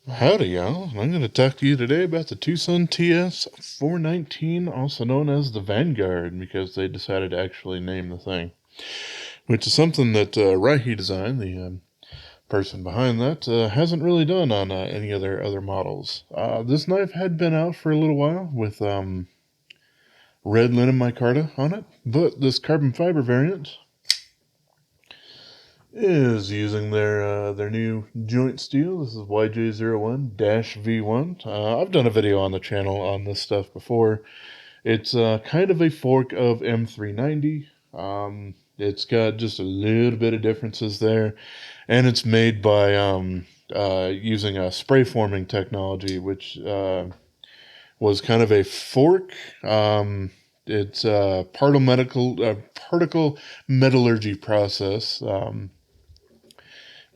Howdy, y'all. I'm going to talk to you today about the TwoSun TS419, also known as the Vanguard, because they decided to actually name the thing, which is something that Rihe Design, the person behind that, hasn't really done on any of their other models. This knife had been out for a little while with red linen micarta on it, but this carbon fiber variant is using their new joint steel. This is YJ01-V1. I've done a video on the channel on this stuff before. It's kind of a fork of M390. It's got just a little bit of differences there, and it's made by using a spray forming technology, which was kind of a fork. It's a particle metallurgy process.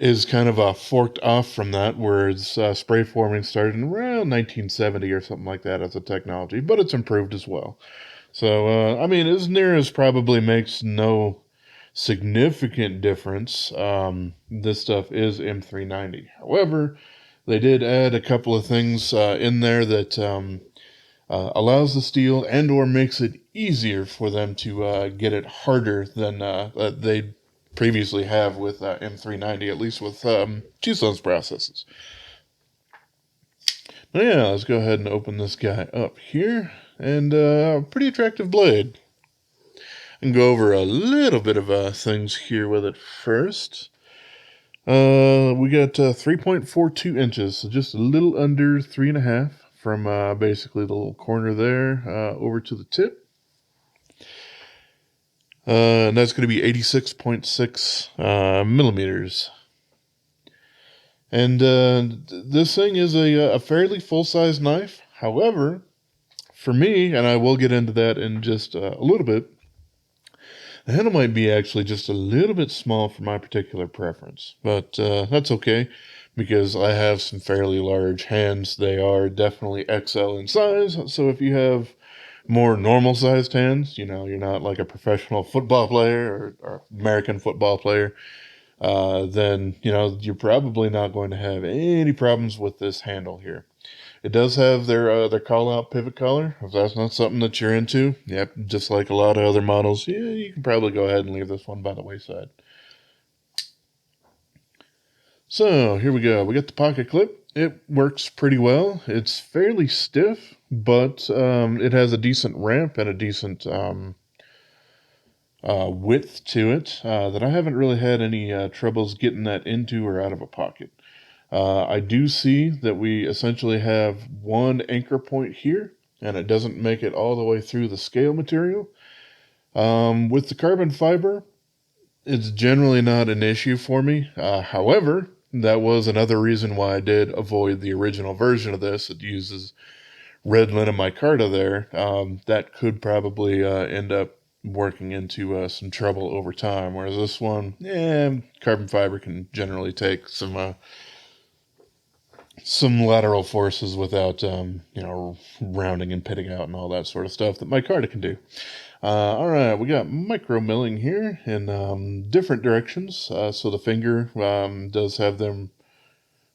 Is kind of forked off from that, whereas spray forming started in around 1970 or something like that as a technology, but it's improved as well. So, I mean, as near as probably makes no significant difference, this stuff is M390. However, they did add a couple of things in there that allows the steel and or makes it easier for them to get it harder than they previously have with M390, at least with TwoSun's processes. But yeah, let's go ahead and open this guy up here. And pretty attractive blade. And go over a little bit of things here with it first. We got 3.42 inches, so just a little under 3.5 from basically the little corner there over to the tip. And that's going to be 86.6 millimeters. And this thing is a fairly full-size knife. However, for me, and I will get into that in just a little bit, the handle might be actually just a little bit small for my particular preference. But that's okay, because I have some fairly large hands. They are definitely XL in size, so if you have more normal sized hands, you know, you're not like a professional football player or American football player, then, you know, you're probably not going to have any problems with this handle here. It does have their call out pivot collar. If that's not something that you're into, yep, just like a lot of other models, yeah, you can probably go ahead and leave this one by the wayside. So here we go. We got the pocket clip. It works pretty well. It's fairly stiff, but it has a decent ramp and a decent width to it that I haven't really had any troubles getting that into or out of a pocket. I do see that we essentially have one anchor point here, and it doesn't make it all the way through the scale material. With the carbon fiber, it's generally not an issue for me. However, that was another reason why I did avoid the original version of this. It uses red linen micarta there. That could probably end up working into some trouble over time. Whereas this one, carbon fiber can generally take some lateral forces without, you know, rounding and pitting out and all that sort of stuff that micarta can do. All right, we got micro milling here in different directions. So the finger does have them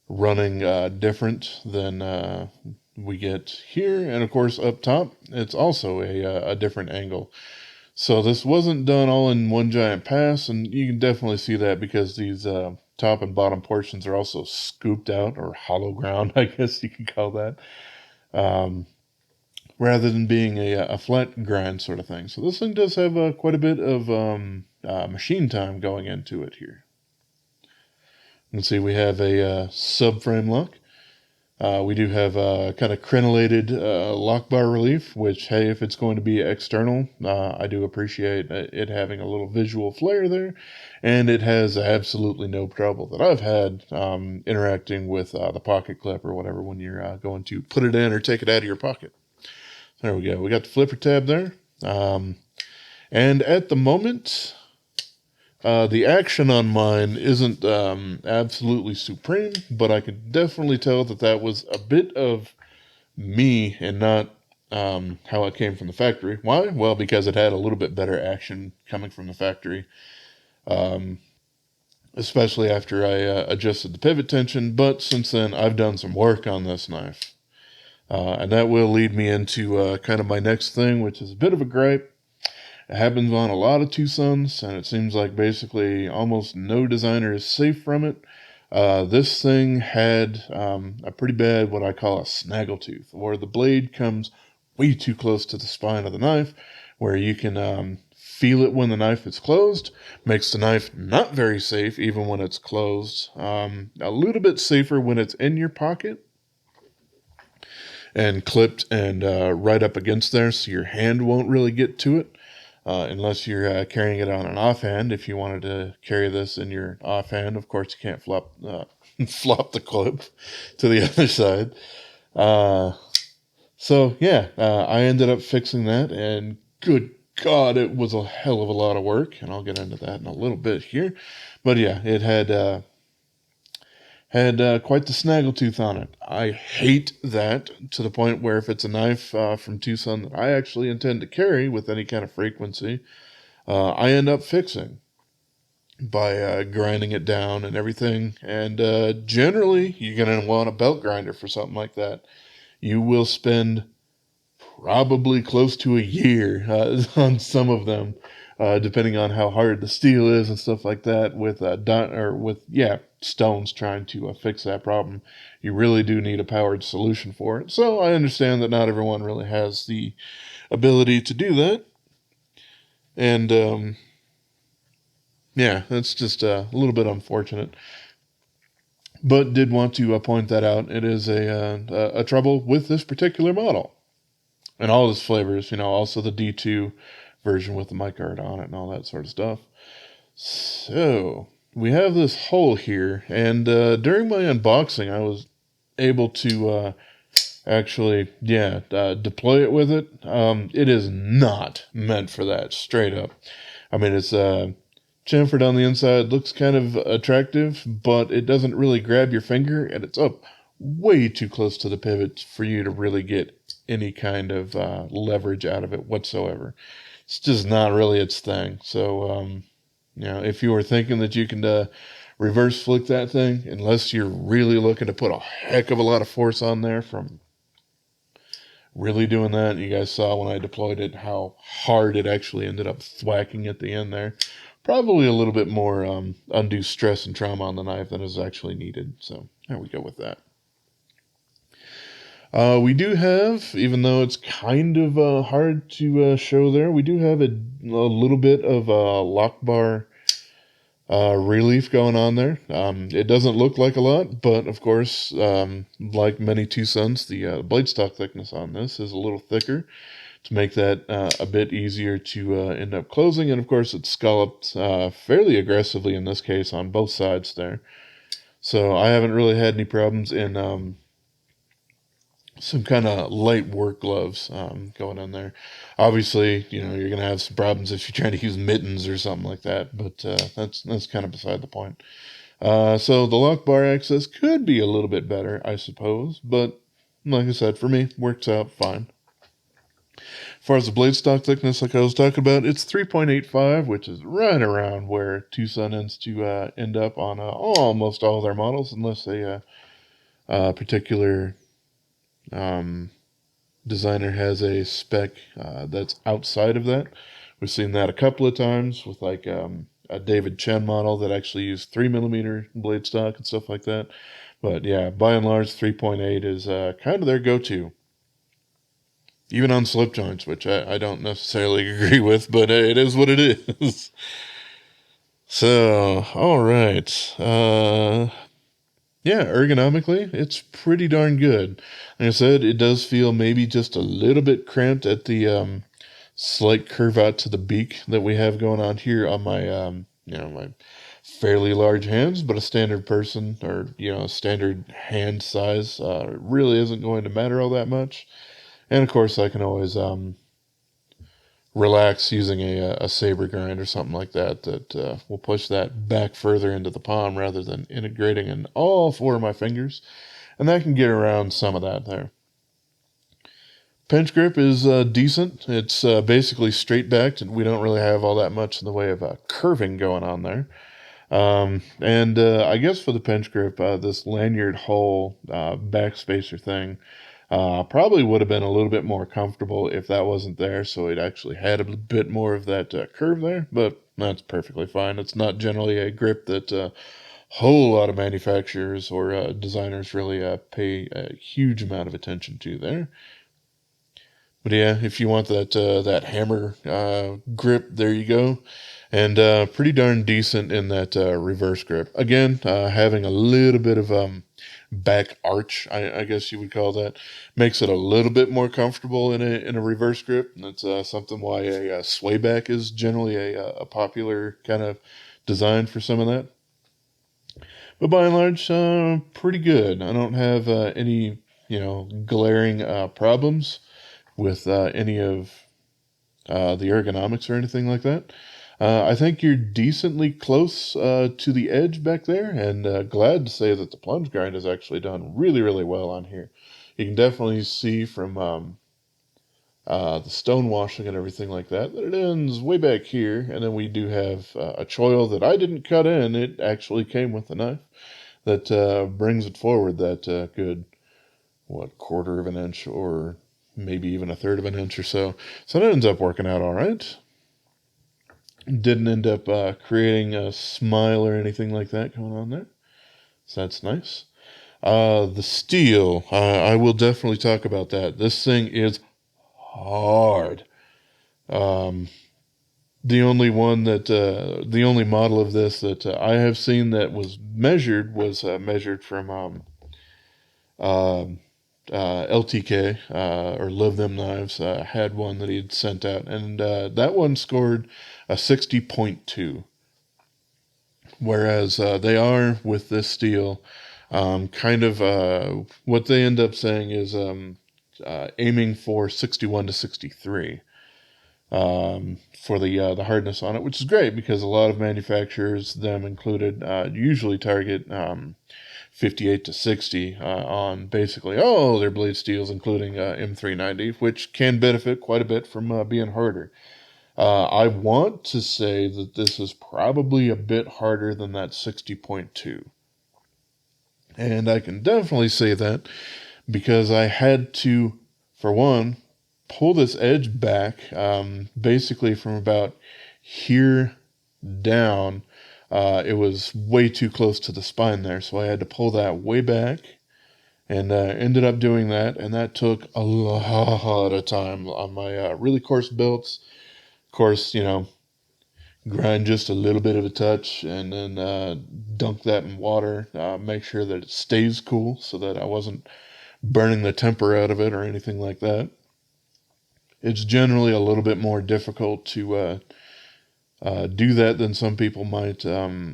running different than we get here. And of course, up top, it's also a different angle. So this wasn't done all in one giant pass, and you can definitely see that because these top and bottom portions are also scooped out, or hollow ground, I guess you could call that. Rather than being a flat grind sort of thing. So this thing does have quite a bit of machine time going into it here. You can see we have a subframe lock. We do have kind of crenellated lock bar relief, which, hey, if it's going to be external, I do appreciate it having a little visual flair there. And it has absolutely no trouble that I've had interacting with the pocket clip or whatever when you're going to put it in or take it out of your pocket. There we go. We got the flipper tab there. And at the moment, the action on mine isn't absolutely supreme, but I could definitely tell that that was a bit of me and not how it came from the factory. Why? Well, because it had a little bit better action coming from the factory. especially after I adjusted the pivot tension. But since then, I've done some work on this knife. And that will lead me into kind of my next thing, which is a bit of a gripe. It happens on a lot of TwoSuns, and it seems like basically almost no designer is safe from it. This thing had a pretty bad, what I call a snaggletooth, where the blade comes way too close to the spine of the knife, where you can feel it when the knife is closed. Makes the knife not very safe even when it's closed. A little bit safer when it's in your pocket and clipped and right up against there, so your hand won't really get to it. Unless you're carrying it on an offhand. If you wanted to carry this in your offhand, of course you can't flop the clip to the other side. So yeah, I ended up fixing that, and good God, it was a hell of a lot of work, and I'll get into that in a little bit here. But yeah, it had quite the snaggletooth on it. I hate that, to the point where if it's a knife from TwoSun that I actually intend to carry with any kind of frequency, I end up fixing by grinding it down and everything. And generally, you're going to want a belt grinder for something like that. You will spend probably close to a year on some of them, depending on how hard the steel is and stuff like that, with stones trying to fix that problem. You really do need a powered solution for it. So I understand that not everyone really has the ability to do that. And yeah, that's just a little bit unfortunate. But did want to point that out. It is a trouble with this particular model. And all its flavors, also the D2 version with the Micarta on it and all that sort of stuff. So we have this hole here, and during my unboxing, I was able to actually, deploy it with it. It is not meant for that, straight up. I mean, it's chamfered on the inside, looks kind of attractive, but it doesn't really grab your finger, and it's up way too close to the pivot for you to really get any kind of leverage out of it whatsoever. It's just not really its thing. So, if you were thinking that you can reverse flick that thing, unless you're really looking to put a heck of a lot of force on there from really doing that, you guys saw when I deployed it how hard it actually ended up thwacking at the end there. Probably a little bit more undue stress and trauma on the knife than is actually needed. So there we go with that. We do have, even though it's kind of hard to show there, we do have a little bit of lock bar relief going on there. It doesn't look like a lot, but of course, like many TwoSuns, the blade stock thickness on this is a little thicker to make that a bit easier to end up closing. And of course, it's scalloped fairly aggressively in this case on both sides there. So I haven't really had any problems in some kind of light work gloves going in there. Obviously, you're going to have some problems if you're trying to use mittens or something like that, but that's kind of beside the point. So the lock bar access could be a little bit better, I suppose, but like I said, for me, works out fine. As far as the blade stock thickness, like I was talking about, it's 3.85, which is right around where TwoSun ends to end up on almost all their models, unless a particular designer has a spec that's outside of that. We've seen that a couple of times with like a David Chen model that actually used 3mm blade stock and stuff like that. But yeah, by and large, 3.8 is kind of their go-to. Even on slip joints, which I don't necessarily agree with, but it is what it is. So, all right. Yeah, ergonomically, it's pretty darn good. Like I said, it does feel maybe just a little bit cramped at the slight curve out to the beak that we have going on here on my, my fairly large hands, but a standard person or, standard hand size really isn't going to matter all that much. And of course, I can always relax using a saber grind or something like that will push that back further into the palm rather than integrating in all four of my fingers. And that can get around some of that there. Pinch grip is decent. It's basically straight backed, and we don't really have all that much in the way of curving going on there. And I guess for the pinch grip, this lanyard hole backspacer thing probably would have been a little bit more comfortable if that wasn't there, so it actually had a bit more of that curve there, but that's perfectly fine. It's not generally a grip that a whole lot of manufacturers or designers really pay a huge amount of attention to there. But yeah, if you want that hammer grip, there you go. And pretty darn decent in that reverse grip. Again, having a little bit of back arch, I guess you would call that, makes it a little bit more comfortable in a reverse grip. And that's something why a sway back is generally a popular kind of design for some of that. But by and large, pretty good. I don't have any glaring problems with any of the ergonomics or anything like that. I think you're decently close to the edge back there, and glad to say that the plunge grind is actually done really, really well on here. You can definitely see from the stone washing and everything like that it ends way back here, and then we do have a choil that I didn't cut in. It actually came with the knife that brings it forward that good, quarter of an inch or maybe even a third of an inch or so. So that ends up working out all right. Didn't end up creating a smile or anything like that going on there. So that's nice. The steel, I will definitely talk about that. This thing is hard. The only model of this that I have seen that was measured was measured from LTK or LuvThemKnives had one that he had sent out, and that one scored a 60.2. Whereas they are with this steel, kind of what they end up saying is aiming for 61 to 63 for the hardness on it, which is great because a lot of manufacturers, them included, usually target 58 to 60 on basically all their blade steels, including M390, which can benefit quite a bit from being harder. I want to say that this is probably a bit harder than that 60.2. And I can definitely say that because I had to, for one, pull this edge back basically from about here down. It was way too close to the spine there, so I had to pull that way back, and ended up doing that, and that took a lot of time on my really coarse belts. Of course, grind just a little bit of a touch, and then dunk that in water, make sure that it stays cool so that I wasn't burning the temper out of it or anything like that. It's generally a little bit more difficult to do that than some people might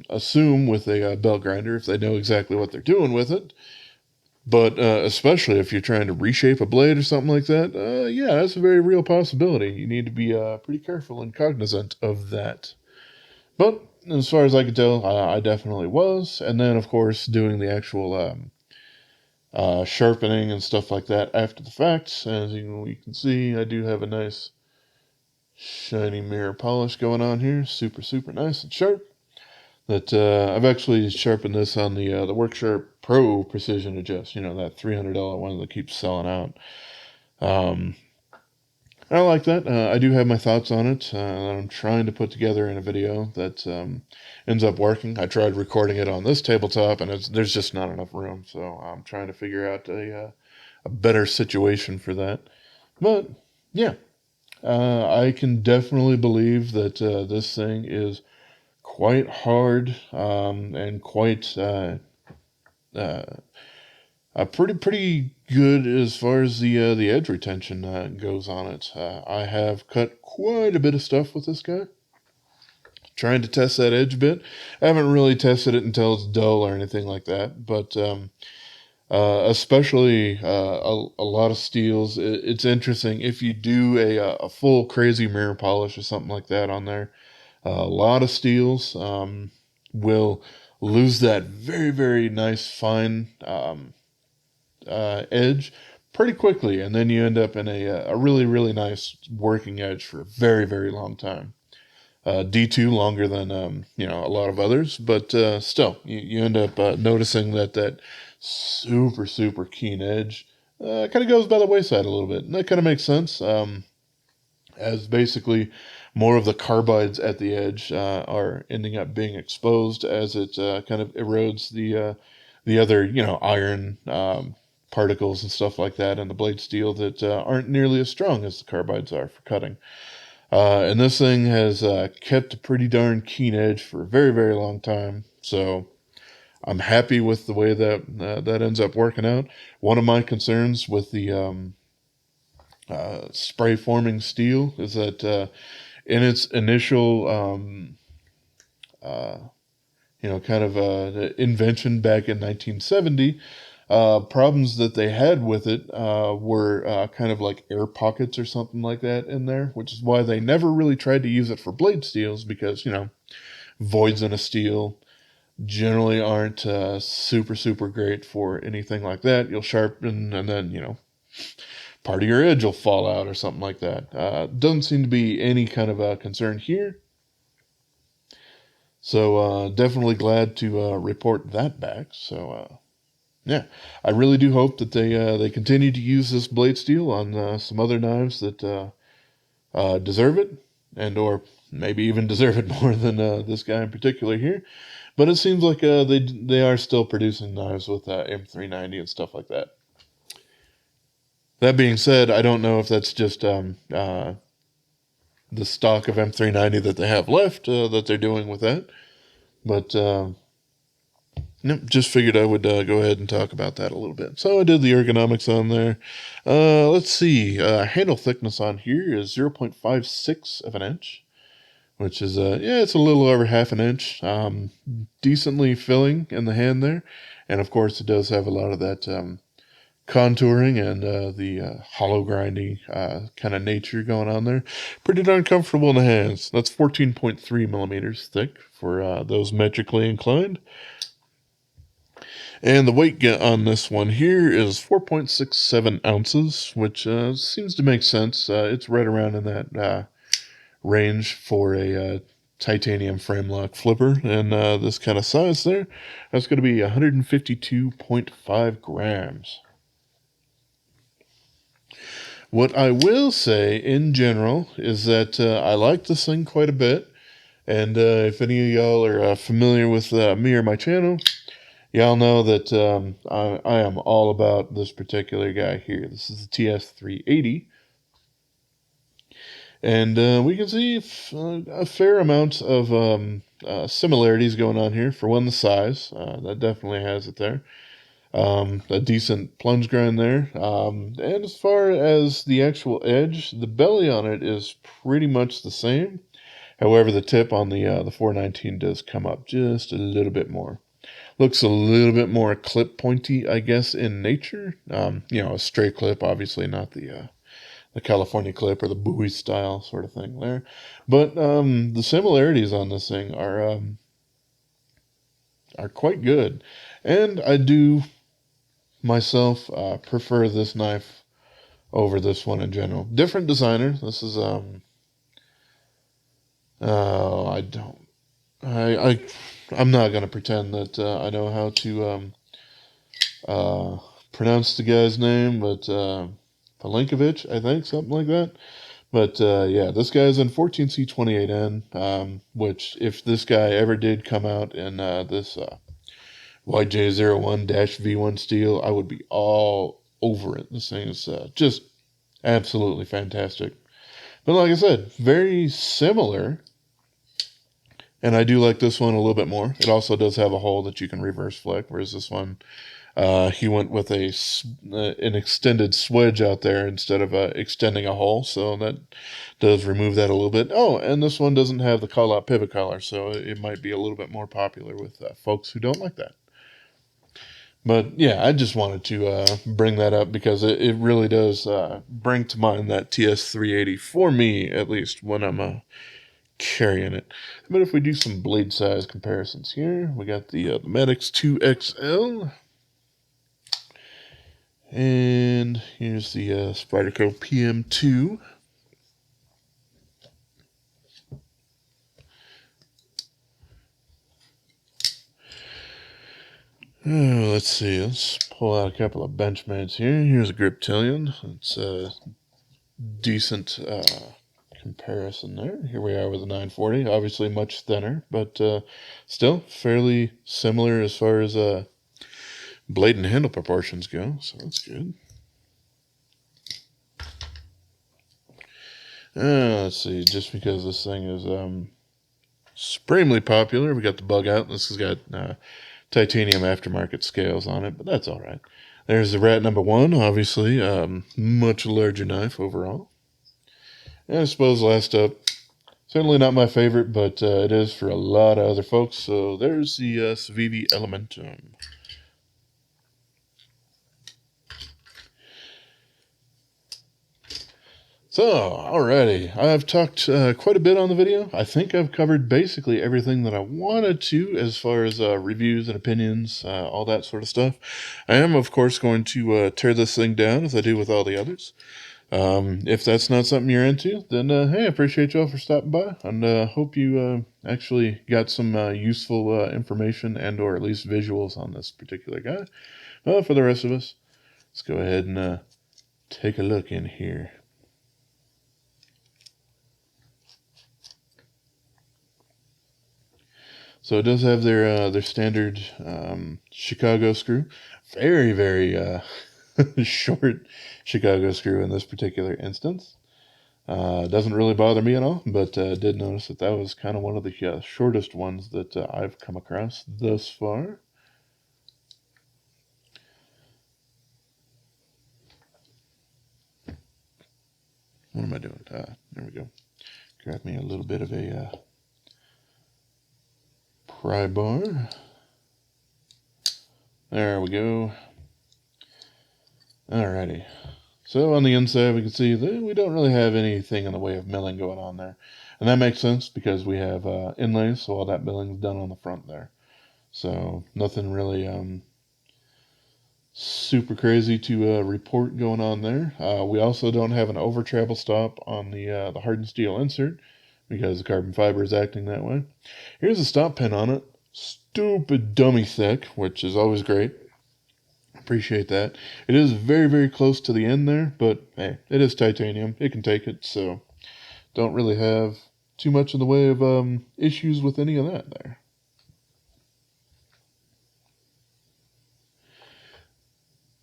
assume with a belt grinder if they know exactly what they're doing with it. But especially if you're trying to reshape a blade or something like that, yeah, that's a very real possibility. You need to be pretty careful and cognizant of that. But as far as I could tell, I definitely was. And then, of course, doing the actual sharpening and stuff like that after the fact. As you can see, I do have a nice shiny mirror polish going on here. Super, super nice and sharp. That I've actually sharpened this on the WorkSharp Pro Precision Adjust. That $300 one that keeps selling out. I like that. I do have my thoughts on it. I'm trying to put together in a video that ends up working. I tried recording it on this tabletop, and there's just not enough room. So I'm trying to figure out a better situation for that. But yeah, I can definitely believe that this thing is quite hard and quite pretty good as far as the edge retention goes on it. I have cut quite a bit of stuff with this guy, trying to test that edge a bit. I haven't really tested it until it's dull or anything like that, but especially a lot of steels, it's interesting if you do a full crazy mirror polish or something like that on there. A lot of steels will lose that very, very nice fine edge pretty quickly, and then you end up in a really, really nice working edge for a very, very long time. D2 longer than a lot of others, but still, you end up noticing that super keen edge kind of goes by the wayside a little bit, and that kind of makes sense. As basically more of the carbides at the edge are ending up being exposed as it kind of erodes the other iron particles and stuff like that in the blade steel that aren't nearly as strong as the carbides are for cutting. And this thing has kept a pretty darn keen edge for a very long time, so I'm happy with the way that that ends up working out. One of my concerns with the spray forming steel is that in its initial kind of invention back in 1970, problems that they had with it were kind of like air pockets or something like that in there, which is why they never really tried to use it for blade steels, because voids in a steel generally aren't super great for anything like that. You'll sharpen and then part of your edge will fall out or something like that. Doesn't seem to be any kind of a concern here. So definitely glad to report that back. So yeah, I really do hope that they continue to use this blade steel on some other knives that deserve it, and or maybe even deserve it more than this guy in particular here. But it seems like they are still producing knives with M390 and stuff like that. That being said, I don't know if that's just the stock of M390 that they have left that they're doing with that. But just figured I would go ahead and talk about that a little bit. So I did the ergonomics on there. Let's see. Handle thickness on here is 0.56 of an inch, which is, it's a little over half an inch. Decently filling in the hand there. And of course, it does have a lot of that contouring and the hollow grinding kind of nature going on there. Pretty darn comfortable in the hands. That's 14.3 millimeters thick for those metrically inclined. And the weight on this one here is 4.67 ounces, which seems to make sense. It's right around in that range for a titanium frame lock flipper, and this kind of size there, that's going to be 152.5 grams. What I will say in general is that I like this thing quite a bit, and if any of y'all are familiar with me or my channel, y'all know that I am all about this particular guy here. This is the TS380, and we can see a fair amount of similarities going on here. For one, the size, that definitely has it there. A decent plunge grind there. And as far as the actual edge, the belly on it is pretty much the same. However, the tip on the 419 does come up just a little bit more. Looks a little bit more clip pointy, I guess, in nature. A straight clip, obviously, not the California clip or the Bowie style sort of thing there. But the similarities on this thing are quite good. And I do myself prefer this knife over this one in general. Different designer. This is I'm not going to pretend that I know how to pronounce the guy's name, but Palenkovich, I think, something like that. But yeah, this guy's in 14C28N, which if this guy ever did come out in this YJ01-V1 steel, I would be all over it. This thing is just absolutely fantastic. But like I said, very similar. And I do like this one a little bit more. It also does have a hole that you can reverse flick, whereas this one, he went with an extended swedge out there instead of extending a hole. So that does remove that a little bit. Oh, and this one doesn't have the call-out pivot collar, so it might be a little bit more popular with folks who don't like that. But yeah, I just wanted to bring that up because it really does bring to mind that TS380 for me, at least, when I'm carrying it. But if we do some blade size comparisons here, we got the Medix 2XL. And here's the Spyderco PM2. Let's see. Let's pull out a couple of Benchmates here. Here's a Griptilian. It's a decent comparison there. Here we are with a 940. Obviously much thinner, but still fairly similar as far as blade and handle proportions go. So that's good. Let's see. Just because this thing is supremely popular, we got the bug out. This has got titanium aftermarket scales on it, but that's all right. There's the rat number 1, obviously, much larger knife overall. And I suppose last up, certainly not my favorite, but it is for a lot of other folks. So there's the Civivi Elementum. So, alrighty, I've talked quite a bit on the video. I think I've covered basically everything that I wanted to as far as reviews and opinions, all that sort of stuff. I am, of course, going to tear this thing down as I do with all the others. If that's not something you're into, then hey, I appreciate y'all for stopping by, and hope you actually got some useful information and or at least visuals on this particular guy. For the rest of us, let's go ahead and take a look in here. So it does have their standard Chicago screw. Very, very short Chicago screw in this particular instance. Doesn't really bother me at all, but did notice that that was kind of one of the shortest ones that I've come across thus far. What am I doing? There we go. Grab me a little bit of a pry bar. There we go. Alrighty. So on the inside, we can see that we don't really have anything in the way of milling going on there. And that makes sense because we have inlays, so all that milling is done on the front there. So nothing really super crazy to report going on there. We also don't have an over travel stop on the hardened steel insert because the carbon fiber is acting that way. Here's a stop pin on it. Stupid dummy thick, which is always great. Appreciate that. It is very, very close to the end there, but hey, it is titanium. It can take it, so don't really have too much in the way of issues with any of that there.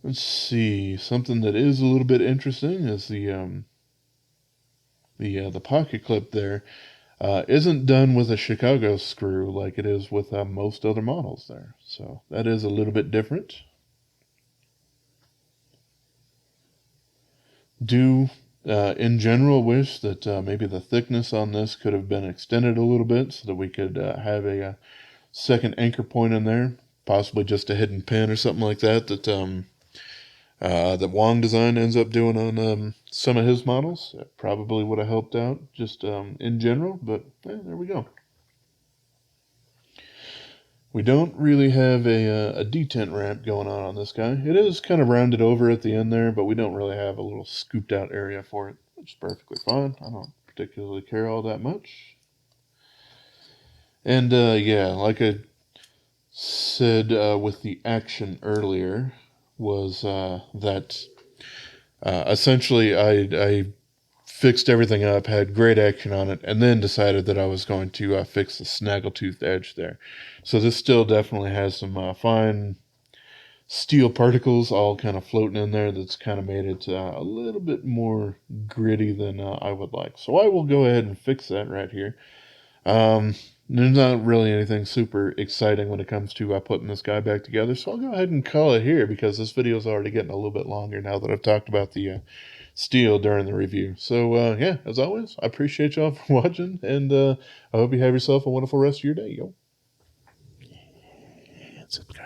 Let's see. Something that is a little bit interesting is the pocket clip there isn't done with a Chicago screw like it is with most other models there. So that is a little bit different. Do in general wish that maybe the thickness on this could have been extended a little bit so that we could have a second anchor point in there, possibly just a hidden pin or something like that that Wong Design ends up doing on some of his models. That probably would have helped out just in general, but there we go. We don't really have a detent ramp going on this guy. It is kind of rounded over at the end there, but we don't really have a little scooped out area for it, which is perfectly fine. I don't particularly care all that much. And yeah, like I said with the action earlier, was that essentially I fixed everything up, had great action on it, and then decided that I was going to fix the Snaggletooth edge there. So this still definitely has some fine steel particles all kind of floating in there that's kind of made it a little bit more gritty than I would like. So I will go ahead and fix that right here. There's not really anything super exciting when it comes to putting this guy back together, so I'll go ahead and call it here because this video is already getting a little bit longer now that I've talked about the steel during the review. So yeah, as always, I appreciate y'all for watching, and I hope you have yourself a wonderful rest of your day, yo. And subscribe.